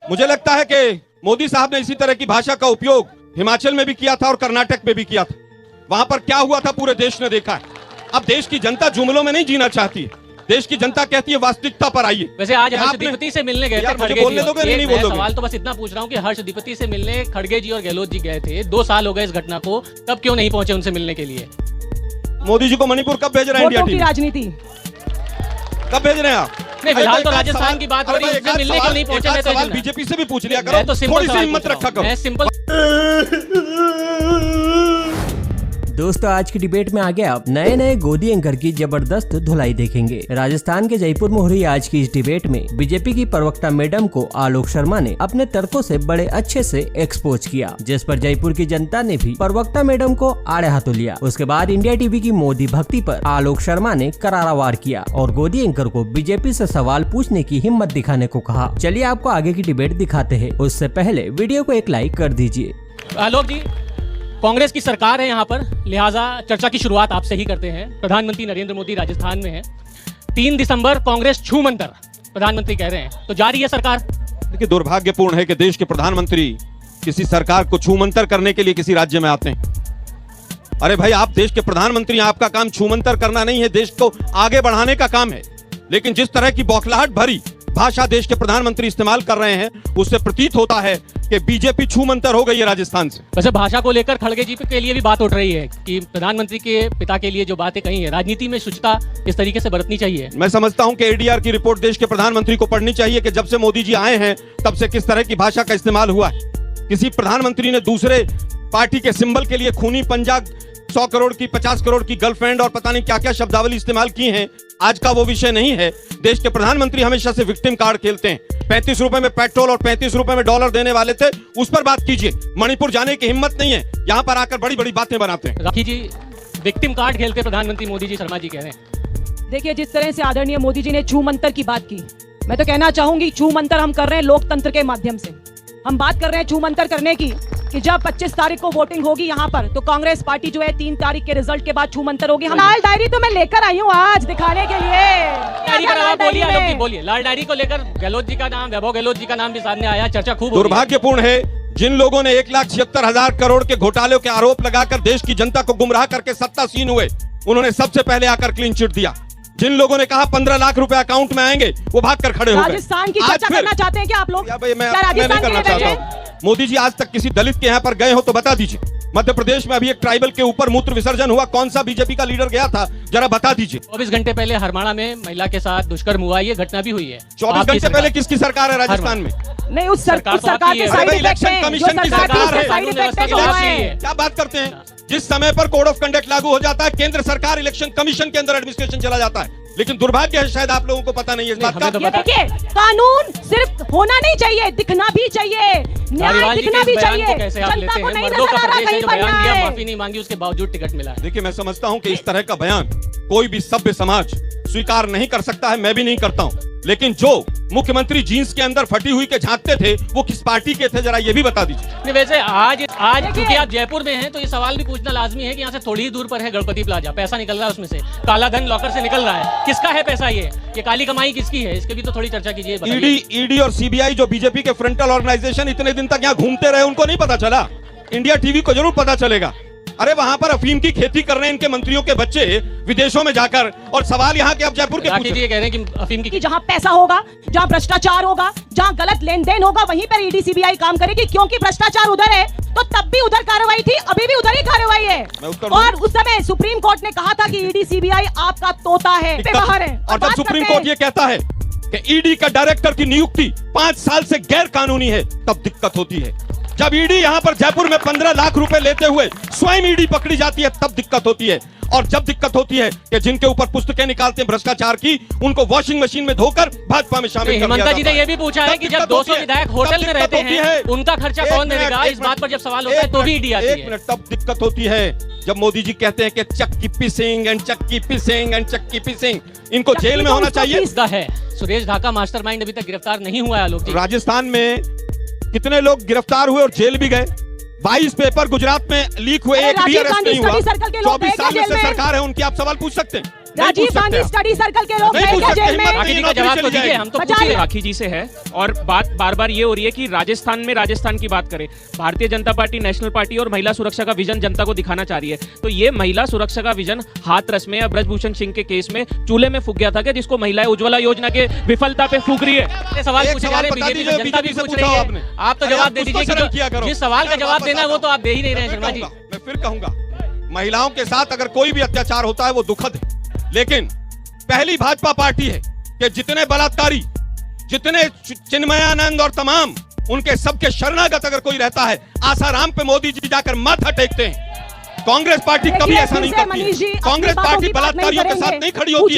मुझे लगता है कि मोदी साहब ने इसी तरह की भाषा का उपयोग हिमाचल में भी किया था और कर्नाटक में भी किया था। वहां पर क्या हुआ था पूरे देश ने देखा है। अब देश की जनता जुमलों में नहीं जीना चाहती है, देश की जनता कहती है वास्तविकता पर आइए। वैसे आज हर्षदीपति से मिलने गए थे खड़गे बोलने दोगे नहीं बोलोगे? सवाल तो बस इतना पूछ रहा हूँ कि हर्षदीपति से मिलने खड़गे जी और गहलोत जी गए थे, 2 साल हो गए इस घटना को, तब क्यों नहीं पहुंचे उनसे मिलने के लिए? मोदी जी को मणिपुर कब भेज रहे हैं? इंडिया टीम राजनीति कब भेज रहे हैं आप? नहीं, फिलहाल तो राजस्थान की बात हो रही है, उससे मिलने क्यों नहीं पहुंचे? सवाल बीजेपी से भी पूछ लिया करो, मैं तो थोड़ी सी हिम्मत रखा करो। मैं सिंपल दोस्तों, आज की डिबेट में आगे आप नए गोदी एंकर की जबरदस्त धुलाई देखेंगे। राजस्थान के जयपुर में हो रही आज की इस डिबेट में बीजेपी की प्रवक्ता मैडम को आलोक शर्मा ने अपने तर्कों से बड़े अच्छे से एक्सपोज किया, जिस पर जयपुर की जनता ने भी प्रवक्ता मैडम को आड़े हाथों लिया। उसके बाद इंडिया टीवी की मोदी भक्ति पर आलोक शर्मा ने करारा वार किया और गोदी एंकर को बीजेपी से सवाल पूछने की हिम्मत दिखाने को कहा। चलिए आपको आगे की डिबेट दिखाते हैं, उससे पहले वीडियो को एक लाइक कर दीजिए। आलोक जी, कांग्रेस की सरकार है यहाँ पर, लिहाजा चर्चा की शुरुआत आपसे ही करते हैं। प्रधानमंत्री नरेंद्र मोदी राजस्थान में है, 3 दिसंबर कांग्रेस छू मंतर प्रधानमंत्री कह रहे हैं, तो जारी है सरकार? देखिए, दुर्भाग्यपूर्ण है कि देश के प्रधानमंत्री किसी सरकार को छू मंतर करने के लिए किसी राज्य में आते हैं। अरे भाई, आप देश के प्रधानमंत्री, आपका काम छू मंतर करना नहीं है, देश को आगे बढ़ाने का काम है। लेकिन जिस तरह की बौखलाहट भरी भाषा देश के प्रधानमंत्री इस्तेमाल कर रहे हैं, उससे प्रतीत होता है कि बीजेपी छू मंतर हो गई है राजस्थान से। वैसे भाषा को लेकर खड़गे जी के लिए भी बात उठ रही है कि प्रधानमंत्री के पिता के लिए जो बातें कही है, राजनीति में शुचिता इस तरीके से बरतनी चाहिए। मैं समझता हूं कि एडीआर की रिपोर्ट देश के प्रधानमंत्री को पढ़नी चाहिए कि जब से मोदी जी आए हैं तब से किस तरह की भाषा का इस्तेमाल हुआ है। किसी प्रधानमंत्री ने दूसरे पार्टी के सिंबल के लिए खूनी पंजा, 100 करोड़ की, 50 करोड़ की गर्लफ्रेंड और पता नहीं क्या क्या शब्दावली इस्तेमाल की है। आज का वो विषय नहीं है। देश के प्रधानमंत्री हमेशा से विक्टिम कार्ड खेलते हैं। 35 रुपए में पेट्रोल और 35 रुपए में डॉलर देने वाले थे, उस पर बात कीजिए। मणिपुर जाने की हिम्मत नहीं है, यहाँ पर आकर बड़ी बड़ी बातें बनाते हैं। राखी जी, विक्टिम कार्ड खेलते प्रधानमंत्री मोदी जी, शर्मा जी कह रहे हैं। देखिए, जिस तरह से आदरणीय मोदी जी ने छू मंतर की बात की, मैं तो कहना चाहूंगी छू मंतर हम कर रहे हैं लोकतंत्र के माध्यम से। हम बात कर रहे हैं छू मंतर करने की कि जब 25 तारीख को वोटिंग होगी यहाँ पर, तो कांग्रेस पार्टी जो है 3 तारीख के रिजल्ट के बाद छू मंतर होगी। हम लाल डायरी तो मैं लेकर आई हूँ आज दिखाने के लिए। बोलिए, लाल डायरी को लेकर गहलोत जी का नाम, वैभव गहलोत जी का नाम भी सामने आया, चर्चा खूब। दुर्भाग्यपूर्ण है जिन लोगों ने 1,76,000 करोड़ के घोटालों के आरोप लगाकर देश की जनता को गुमराह करके सत्तासीन हुए, उन्होंने सबसे पहले आकर क्लीन चिट दिया। जिन लोगों ने कहा 15 लाख रुपए अकाउंट में आएंगे, वो भागकर खड़े हो गए। राजस्थान की चर्चा करना चाहते हैं क्या आप लोग? मैं नहीं करना चाहता हूँ। मोदी जी आज तक किसी दलित के यहाँ पर गए हो तो बता दीजिए। मध्य प्रदेश में अभी एक ट्राइबल के ऊपर मूत्र विसर्जन हुआ, कौन सा बीजेपी का लीडर गया था, जरा बता दीजिए। 24 घंटे पहले हरमाणा में महिला के साथ दुष्कर्म हुआ, ये घटना भी हुई है। 24 घंटे पहले किसकी सरकार है राजस्थान में? नहीं, उस सरकार के साइड इलेक्शन कमीशन की सरकार है। क्या बात करते हैं? जिस समय पर कोड ऑफ कंडक्ट लागू हो जाता है, केंद्र सरकार इलेक्शन कमीशन के अंदर एडमिनिस्ट्रेशन चला जाता है। लेकिन दुर्भाग्य है, शायद आप लोगों को पता नहीं है इस बात का। देखिए, कानून सिर्फ होना नहीं चाहिए, दिखना भी चाहिए, न्याय दिखना भी चाहिए। जनता को नहीं नजर आ रहा कहीं पर न्याय। माफी नहीं मांगी, उसके बावजूद टिकट मिला। देखिए, मैं समझता हूं कि इस तरह का बयान कोई भी सभ्य समाज स्वीकार नहीं कर सकता है, मैं भी नहीं करता हूं। लेकिन जो मुख्यमंत्री जीन्स के अंदर फटी हुई के झांकते थे, वो किस पार्टी के थे, जरा ये भी बता दीजिए। वैसे आज क्योंकि आप जयपुर में हैं, तो ये सवाल भी पूछना लाजमी है कि यहाँ से थोड़ी ही दूर पर है गणपति प्लाजा, पैसा निकल रहा है उसमें से, काला धन लॉकर से निकल रहा है। किसका है पैसा ये काली कमाई किसकी है? इसके भी तो थोड़ी चर्चा कीजिए। ईडी और सीबीआई जो बीजेपी के फ्रंटल ऑर्गेनाइजेशन इतने दिन तक यहाँ घूमते रहे, उनको नहीं पता चला? इंडिया टीवी को जरूर पता चलेगा। अरे वहां पर अफीम की खेती कर रहे हैं इनके मंत्रियों के बच्चे विदेशों में जाकर, और सवाल यहाँ के अब जयपुर के पूछ रहे हैं। कह रहे हैं कि अफीम की जहाँ पैसा होगा, जहाँ भ्रष्टाचार होगा, जहाँ गलत लेन देन होगा, वहीं पर ईडी सीबीआई काम करेगी, क्योंकि भ्रष्टाचार उधर है तो तब भी उधर कार्रवाई थी, अभी भी उधर ही कार्रवाई है। और उस समय सुप्रीम कोर्ट ने कहा था कि ईडी सीबीआई आपका तोता है, बाहर है। और जब सुप्रीम कोर्ट ये कहता है कि ईडी का डायरेक्टर की नियुक्ति 5 साल से गैर कानूनी है, तब दिक्कत होती है। जब ईडी यहाँ पर जयपुर में 15 लाख रुपए लेते हुए स्वयं ईडी पकड़ी जाती है, तब दिक्कत होती है। और जब दिक्कत होती है कि जिनके ऊपर पुस्तकें निकालते हैं भ्रष्टाचार की, उनको वॉशिंग मशीन में धोकर भाजपा में शामिल कर दिया हेमंता जी ने यह भी पूछा है कि जब 200 विधायक होटल में रहते हैं, उनका खर्चा कौन देगा? इस बात पर जब सवाल होता है तो भी ईडी आती है। 1 मिनट, तब दिक्कत होती है जब मोदी जी कहते हैं कि चक्की पिसिंग एंड चक्की पिसिंग एंड चक्की पिसिंग। इनको जेल में होना चाहिए। है सुरेश ढाका मास्टरमाइंड अभी तक गिरफ्तार नहीं हुआ है। आलोक जी, राजस्थान में कितने लोग गिरफ्तार हुए और जेल भी गए? 22 पेपर गुजरात में लीक हुए, एक भी अरेस्ट नहीं हुआ। 24 साल से सरकार है उनकी, आप सवाल पूछ सकते हैं। राजीव पूछ सकते गांधी आप। स्टडी सर्कल के लोग नहीं गए पूछ क्या सकते, जेल में? हिम्मत राखी जी का नौकरी जवाब तो चली दीजिए, जाएगी। हम तो बचा पूछ ही रहे लिया। हैं। राखी जी से है और बात बार बार ये हो रही है कि राजस्थान में राजस्थान की बात करें। Bharatiya Janata party, national party और महिला सुरक्षा का विजन जनता को दिखाना चाह रही है। तो ये महिला सुरक्षा का विजन हाथरस में या ब्रजभूषण सिंह के केस में चूल्हे में फूक गया था क्या, जिसको महिलाएं उज्ज्वला योजना के विफलता पे फूक रही है? ये सवाल एक पूछे जा सवाल रहे हैं बता बीजेपी दीजिए, से, जनता भी बीजेपी से पूछ पूछा रही आपने। है। आप तो अरे जवाब आप दे कुछ तो दीजिए शर्म कि किया करो। जिस सवाल का मैं जवाब देना है वो तो आप दे ही नहीं रहे हैं मैं शर्मा जी। मैं फिर कहूंगा, महिलाओं के साथ अगर कोई भी अत्याचार होता है वो दुखद है, लेकिन पहली भाजपा पार्टी है कि जितने बलात्कारी, जितने चिन्मयानंद और तमाम उनके सबके शरणागत अगर कोई रहता है, आसाराम पे मोदी जी जाकर माथा टेकते हैं। कांग्रेस पार्टी कभी देखिए, ऐसा नहीं फिर से करती मनीष जी है। अपनी कांग्रेस बातों पार्टी की बात नहीं बलात्कारियों के साथ करेंगे। नहीं खड़ी होती है।